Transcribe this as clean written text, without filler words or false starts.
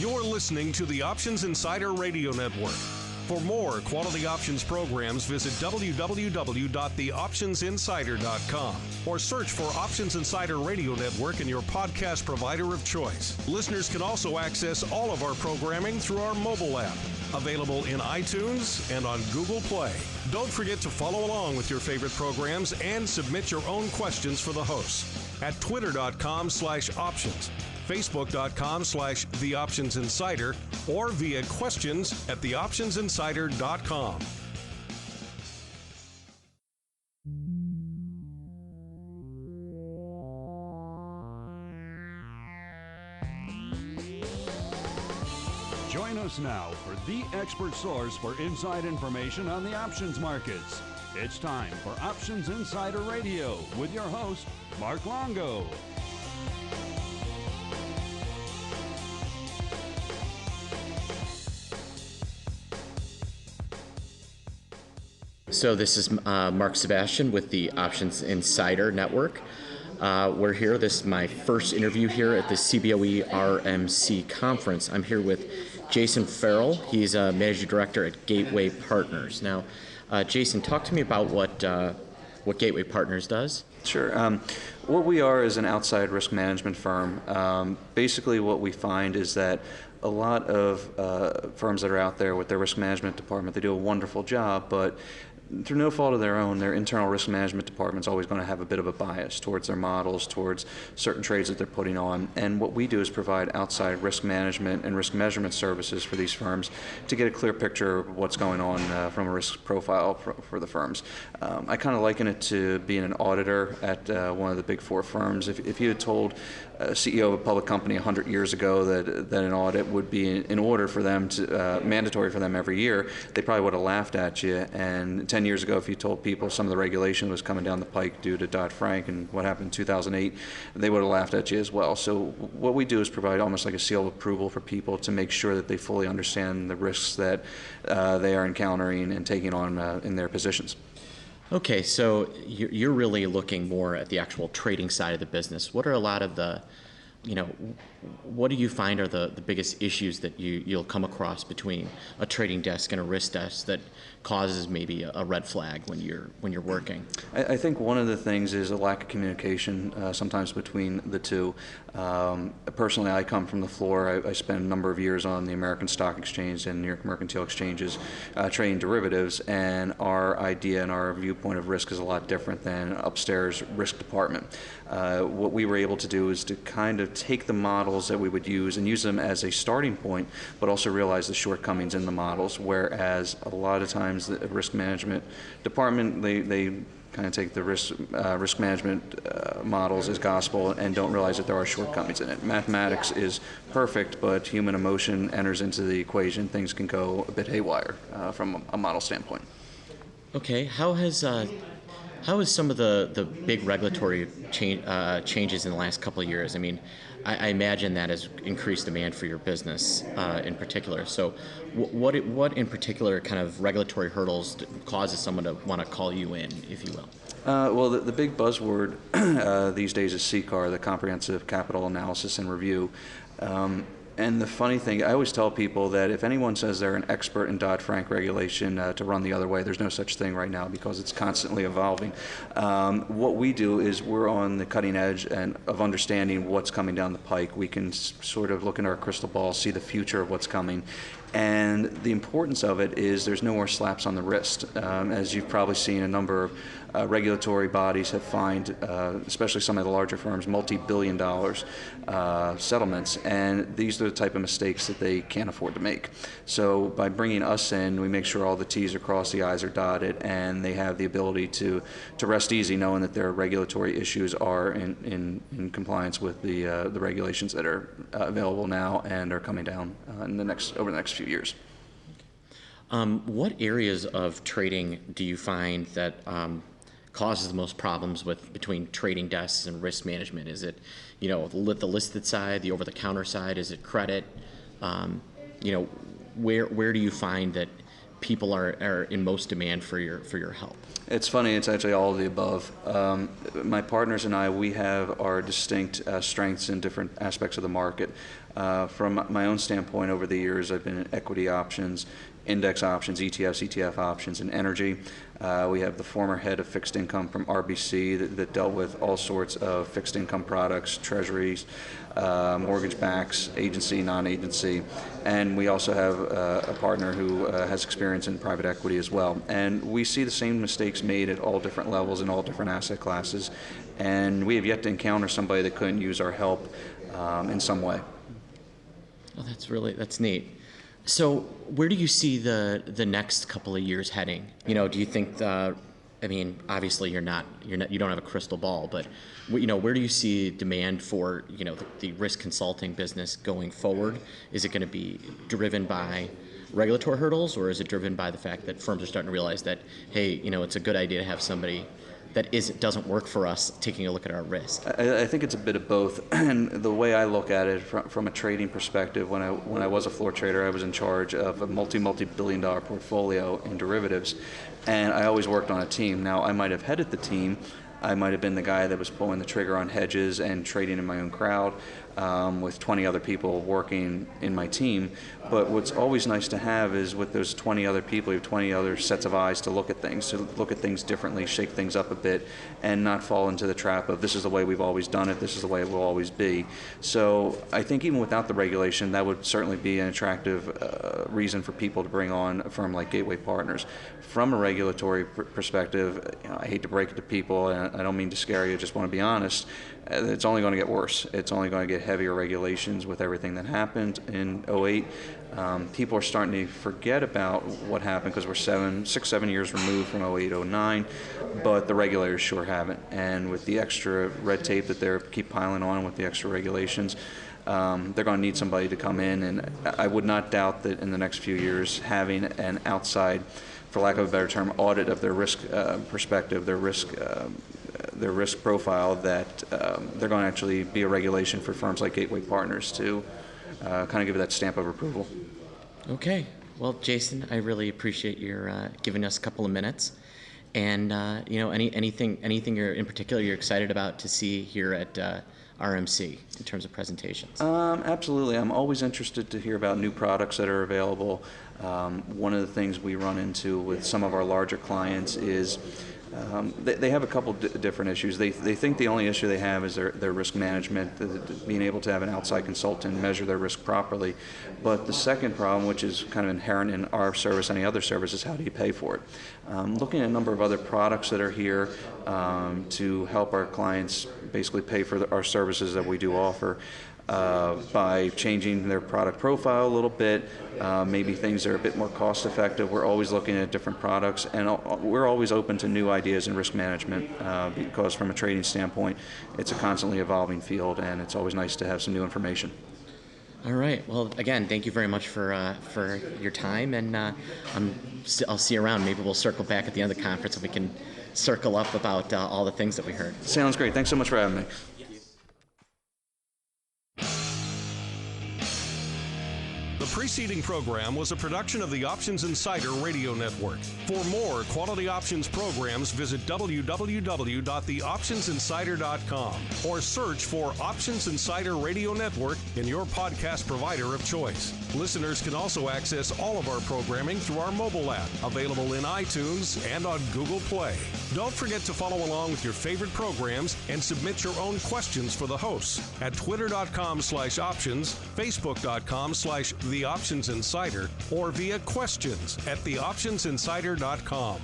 You're listening to the Options Insider Radio Network. For more quality options programs, visit www.theoptionsinsider.com or search for Options Insider Radio Network in your podcast provider of choice. Listeners can also access all of our programming through our mobile app, available in iTunes and on Google Play. Don't forget to follow along with your favorite programs and submit your own questions for the hosts at twitter.com/options. Facebook.com/TheOptionsInsider or via questions at TheOptionsInsider.com. Join us now for the expert source for inside information on the options markets. It's time for Options Insider Radio with your host, Mark Longo. So this is Mark Sebastian with the Options Insider Network. We're here. This is my first interview here at the CBOE RMC conference. I'm here with Jason Ferrell. He's a managing director at Gateway Partners. Now, Jason, talk to me about what Gateway Partners does. Sure. What we are is an outside risk management firm. Basically what we find is that a lot of firms that are out there with their risk management department, they do a wonderful job, but through no fault of their own, their internal risk management department is always going to have a bit of a bias towards their models, towards certain trades that they're putting on. And what we do is provide outside risk management and risk measurement services for these firms to get a clear picture of what's going on from a risk profile for the firms. I kind of liken it to being an auditor at one of the big four firms. If you had told a CEO of a public company 100 years ago that an audit would be in order for them to mandatory for them every year, they probably would have laughed at you. And 10 years ago, if you told people some of the regulation was coming down the pike due to Dodd-Frank and what happened in 2008, they would have laughed at you as well. So what we do is provide almost like a seal of approval for people to make sure that they fully understand the risks that they are encountering and taking on in their positions. Okay, so you're really looking more at the actual trading side of the business. What are a lot of the, what do you find are the biggest issues that you'll come across between a trading desk and a risk desk that causes maybe a red flag when you're working? I think one of the things is a lack of communication sometimes between the two. Personally, I come from the floor. I spent a number of years on the American Stock Exchange and New York Mercantile Exchanges trading derivatives, and our idea and our viewpoint of risk is a lot different than upstairs risk department. What we were able to do is to kind of take the models that we would use and use them as a starting point, but also realize the shortcomings in the models, whereas a lot of times the risk management department, they kind of take the risk management models as gospel and don't realize that there are shortcomings in it. Mathematics is perfect, but human emotion enters into the equation. Things can go a bit haywire from a model standpoint. Okay, how has some of the big regulatory changes in the last couple of years? I mean, I imagine that has increased demand for your business in particular. So what in particular kind of regulatory hurdles causes someone to want to call you in, if you will? Well, the big buzzword these days is CCAR, the Comprehensive Capital Analysis and Review. And the funny thing, I always tell people that if anyone says they're an expert in Dodd-Frank regulation to run the other way, there's no such thing right now because it's constantly evolving. What we do is we're on the cutting edge of understanding what's coming down the pike. We can sort of look into our crystal ball, see the future of what's coming. And the importance of it is there's no more slaps on the wrist. As you've probably seen, a number of regulatory bodies have fined, especially some of the larger firms, multi-billion dollars settlements, and these are the type of mistakes that they can't afford to make. So by bringing us in, we make sure all the T's are crossed, the I's are dotted, and they have the ability to rest easy knowing that their regulatory issues are in compliance with the regulations that are available now and are coming down over the next few years. What areas of trading do you find that causes the most problems between trading desks and risk management? Is it, the listed side, the over-the-counter side? Is it credit? Where do you find that people are in most demand for your help? It's funny, it's actually all of the above. My partners and I, we have our distinct strengths in different aspects of the market. From my own standpoint, over the years, I've been in equity options, index options, ETFs, ETF options, and energy. We have the former head of fixed income from RBC that dealt with all sorts of fixed income products, treasuries, mortgage backs, agency, non-agency. And we also have a partner who has experience in private equity as well. And we see the same mistakes made at all different levels in all different asset classes. And we have yet to encounter somebody that couldn't use our help in some way. Oh, that's neat. So where do you see the next couple of years heading? Do you think obviously you don't have a crystal ball, but where do you see demand for the risk consulting business going forward? Is it going to be driven by regulatory hurdles, or is it driven by the fact that firms are starting to realize that, hey, it's a good idea to have somebody that doesn't work for us taking a look at our risk? I think it's a bit of both. And the way I look at it from a trading perspective, when I was a floor trader, I was in charge of a multi-billion dollar portfolio in derivatives, and I always worked on a team. Now, I might have headed the team. I might have been the guy that was pulling the trigger on hedges and trading in my own crowd with 20 other people working in my team. But what's always nice to have is with those 20 other people, you have 20 other sets of eyes to look at things differently, shake things up a bit, and not fall into the trap of this is the way we've always done it, this is the way it will always be. So I think even without the regulation, that would certainly be an attractive reason for people to bring on a firm like Gateway Partners. From a regulatory perspective, I hate to break it to people, and I don't mean to scare you, I just want to be honest, it's only going to get worse. It's only going to get heavier regulations with everything that happened in 2008. People are starting to forget about what happened because we're 7 years removed from 2008, 2009, but the regulators sure haven't. And with the extra red tape that they keep piling on with the extra regulations, they're going to need somebody to come in, and I would not doubt that in the next few years having an outside, for lack of a better term, audit of their risk perspective, their risk profile, that they're going to actually be a regulation for firms like Gateway Partners to kind of give it that stamp of approval. Okay. Well, Jason, I really appreciate your giving us a couple of minutes. And anything in particular you're excited about to see here at RMC in terms of presentations? Absolutely. I'm always interested to hear about new products that are available. One of the things we run into with some of our larger clients is they have a couple different issues. They think the only issue they have is their risk management, being able to have an outside consultant measure their risk properly. But the second problem, which is kind of inherent in our service, any other service, is how do you pay for it? Looking at a number of other products that are here to help our clients basically pay for our services that we do offer. By changing their product profile a little bit, maybe things are a bit more cost effective. We're always looking at different products, and we're always open to new ideas in risk management because from a trading standpoint, it's a constantly evolving field, and it's always nice to have some new information. All right. Well, again, thank you very much for your time, and I'll see you around. Maybe we'll circle back at the end of the conference and we can circle up about all the things that we heard. Sounds great. Thanks so much for having me. The preceding program was a production of the Options Insider Radio Network. For more quality options programs, visit www.theoptionsinsider.com or search for Options Insider Radio Network in your podcast provider of choice. Listeners can also access all of our programming through our mobile app, available in iTunes and on Google Play. Don't forget to follow along with your favorite programs and submit your own questions for the hosts at twitter.com/options, facebook.com/theoptionsinsider, or via questions@theoptionsinsider.com.